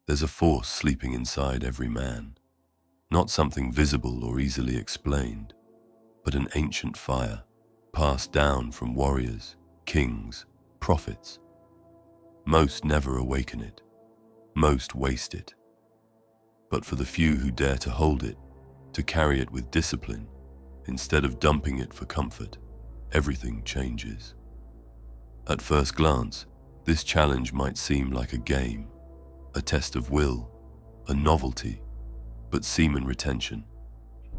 There's a force sleeping inside every man, not something visible or easily explained, but an ancient fire passed down from warriors, kings, prophets. Most never awaken it, most waste it. But for the few who dare to hold it, to carry it with discipline, instead of dumping it for comfort, everything changes. At first glance, this challenge might seem like a game, a test of will, a novelty, but semen retention,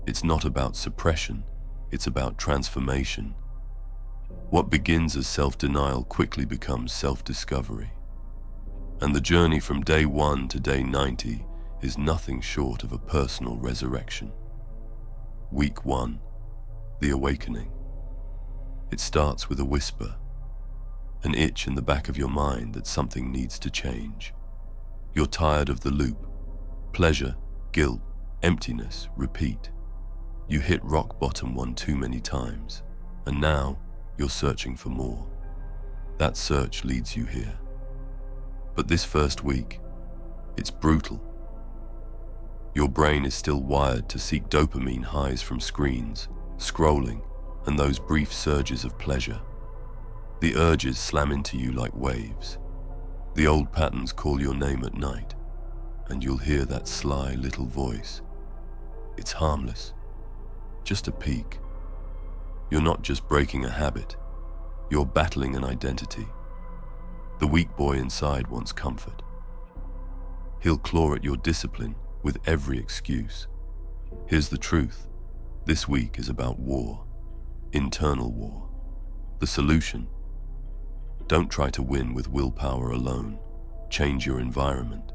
it's not about suppression, it's about transformation. What begins as self-denial quickly becomes self-discovery. And the journey from day 1 to day 90 is nothing short of a personal resurrection. Week 1, the awakening. It starts with a whisper, an itch in the back of your mind that something needs to change. You're tired of the loop. Pleasure, guilt, emptiness, repeat. You hit rock bottom one too many times, and now you're searching for more. That search leads you here. But this first week, it's brutal. Your brain is still wired to seek dopamine highs from screens, scrolling, and those brief surges of pleasure. The urges slam into you like waves. The old patterns call your name at night, and you'll hear that sly little voice. It's harmless, just a peek. You're not just breaking a habit, you're battling an identity. The weak boy inside wants comfort. He'll claw at your discipline with every excuse. Here's the truth. This week is about war, internal war. The solution: don't try to win with willpower alone. Change your environment.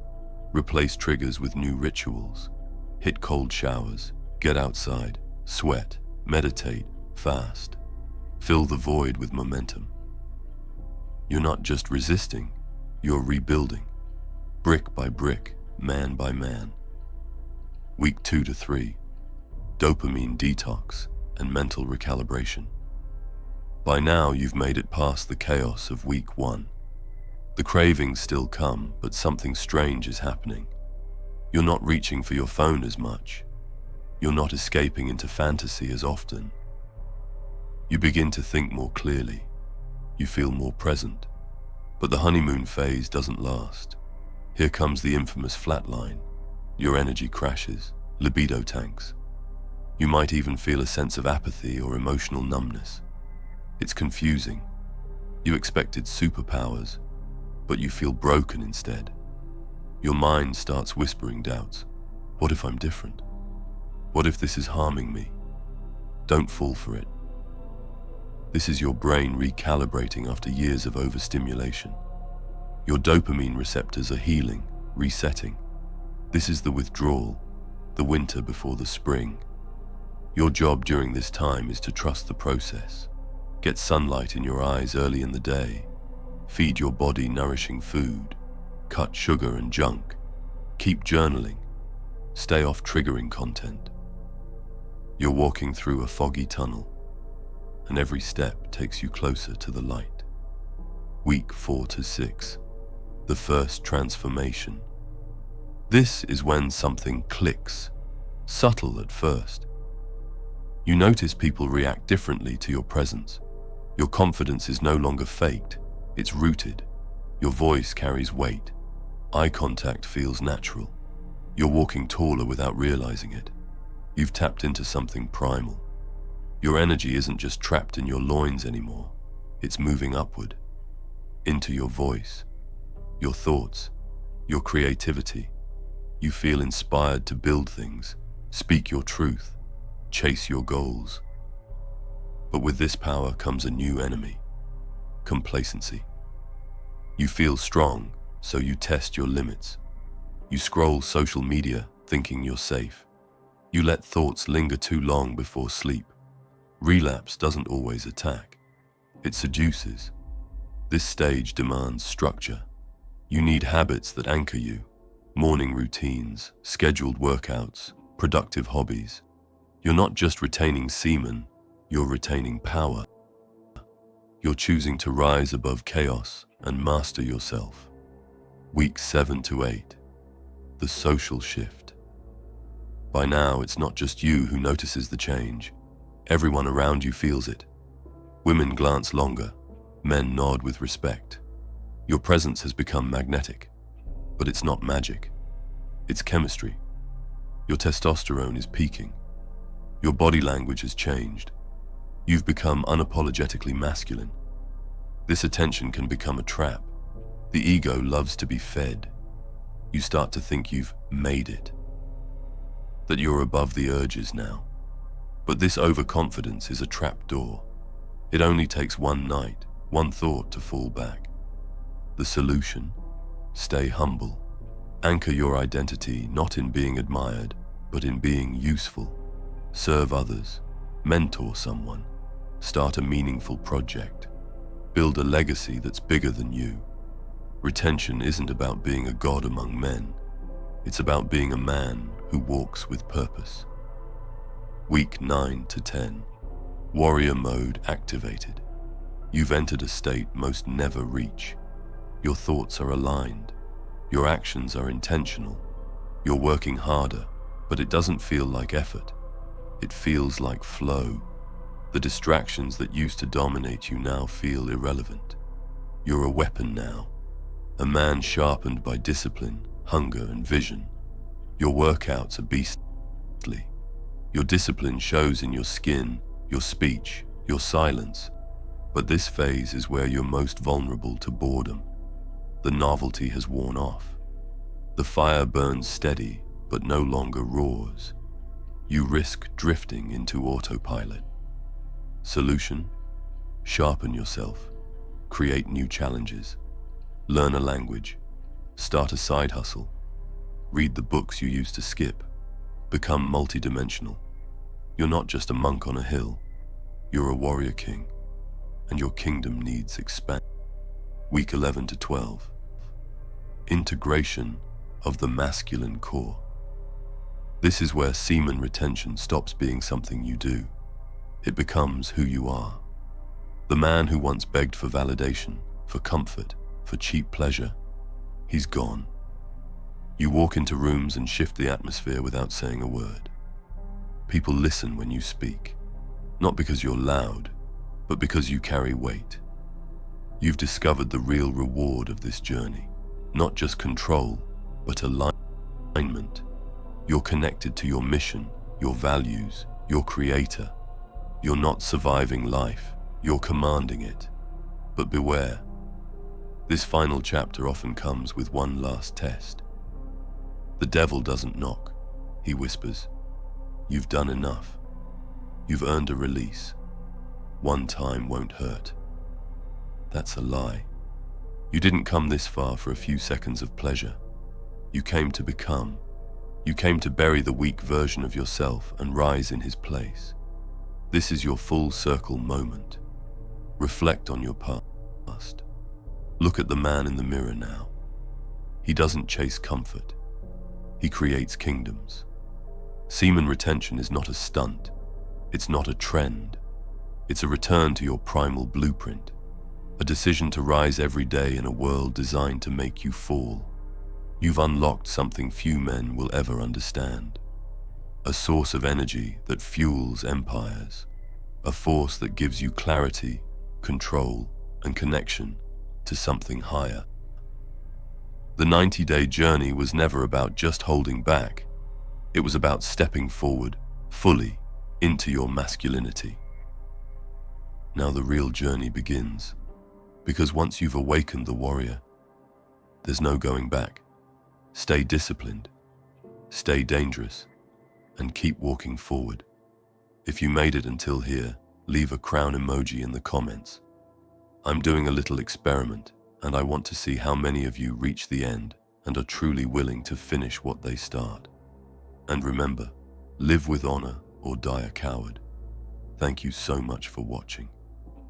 Replace triggers with new rituals. Hit cold showers, get outside, sweat, meditate, fast. Fill the void with momentum. You're not just resisting, you're rebuilding. Brick by brick, man by man. Week 2 to 3, dopamine detox and mental recalibration. By now you've made it past the chaos of week 1. The cravings still come, but something strange is happening. You're not reaching for your phone as much. You're not escaping into fantasy as often. You begin to think more clearly. You feel more present. But the honeymoon phase doesn't last. Here comes the infamous flatline. Your energy crashes, libido tanks. You might even feel a sense of apathy or emotional numbness. It's confusing. You expected superpowers, but you feel broken instead. Your mind starts whispering doubts. What if I'm different? What if this is harming me? Don't fall for it. This is your brain recalibrating after years of overstimulation. Your dopamine receptors are healing, resetting. This is the withdrawal, the winter before the spring. Your job during this time is to trust the process. Get sunlight in your eyes early in the day. Feed your body nourishing food. Cut sugar and junk. Keep journaling. Stay off triggering content. You're walking through a foggy tunnel, and every step takes you closer to the light. Week 4 to 6, the first transformation. This is when something clicks, subtle at first. You notice people react differently to your presence. Your confidence is no longer faked, it's rooted. Your voice carries weight. Eye contact feels natural. You're walking taller without realizing it. You've tapped into something primal. Your energy isn't just trapped in your loins anymore. It's moving upward, into your voice, your thoughts, your creativity. You feel inspired to build things, speak your truth, chase your goals. But with this power comes a new enemy: complacency. You feel strong, so you test your limits. You scroll social media thinking you're safe. You let thoughts linger too long before sleep. Relapse doesn't always attack. It seduces. This stage demands structure. You need habits that anchor you. Morning routines, scheduled workouts, productive hobbies. You're not just retaining semen, you're retaining power. You're choosing to rise above chaos and master yourself. Week 7 to 8, the social shift. By now, it's not just you who notices the change. Everyone around you feels it. Women glance longer, men nod with respect. Your presence has become magnetic, but it's not magic. It's chemistry. Your testosterone is peaking. Your body language has changed. You've become unapologetically masculine. This attention can become a trap. The ego loves to be fed. You start to think you've made it, that you're above the urges now. But this overconfidence is a trap door. It only takes one night, one thought to fall back. The solution? Stay humble. Anchor your identity not in being admired, but in being useful. Serve others. Mentor someone. Start a meaningful project. Build a legacy that's bigger than you. Retention isn't about being a god among men. It's about being a man who walks with purpose. Week 9 to 10. Warrior mode activated. You've entered a state most never reach. Your thoughts are aligned. Your actions are intentional. You're working harder, but it doesn't feel like effort. It feels like flow. The distractions that used to dominate you now feel irrelevant. You're a weapon now. A man sharpened by discipline, hunger, and vision. Your workouts are beastly. Your discipline shows in your skin, your speech, your silence. But this phase is where you're most vulnerable to boredom. The novelty has worn off. The fire burns steady, but no longer roars. You risk drifting into autopilot. Solution? Sharpen yourself. Create new challenges. Learn a language. Start a side hustle. Read the books you used to skip. Become multidimensional. You're not just a monk on a hill. You're a warrior king. And your kingdom needs expand. Week 11 to 12. Integration of the masculine core. This is where semen retention stops being something you do. It becomes who you are. The man who once begged for validation, for comfort, for cheap pleasure, he's gone. You walk into rooms and shift the atmosphere without saying a word. People listen when you speak, not because you're loud, but because you carry weight. You've discovered the real reward of this journey, not just control, but alignment. You're connected to your mission, your values, your creator. You're not surviving life, you're commanding it. But beware, this final chapter often comes with one last test. The devil doesn't knock, he whispers. You've done enough. You've earned a release. One time won't hurt. That's a lie. You didn't come this far for a few seconds of pleasure. You came to become. You came to bury the weak version of yourself and rise in his place. This is your full circle moment. Reflect on your past. Look at the man in the mirror now. He doesn't chase comfort. He creates kingdoms. Semen retention is not a stunt. It's not a trend. It's a return to your primal blueprint. A decision to rise every day in a world designed to make you fall. You've unlocked something few men will ever understand. A source of energy that fuels empires. A force that gives you clarity, control, and connection to something higher. The 90-day journey was never about just holding back. It was about stepping forward, fully, into your masculinity. Now the real journey begins, because once you've awakened the warrior, there's no going back. Stay disciplined, stay dangerous, and keep walking forward. If you made it until here, leave a crown emoji in the comments. I'm doing a little experiment, and I want to see how many of you reach the end and are truly willing to finish what they start. And remember, live with honor or die a coward. Thank you so much for watching.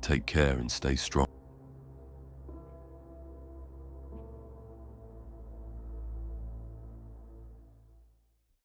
Take care and stay strong.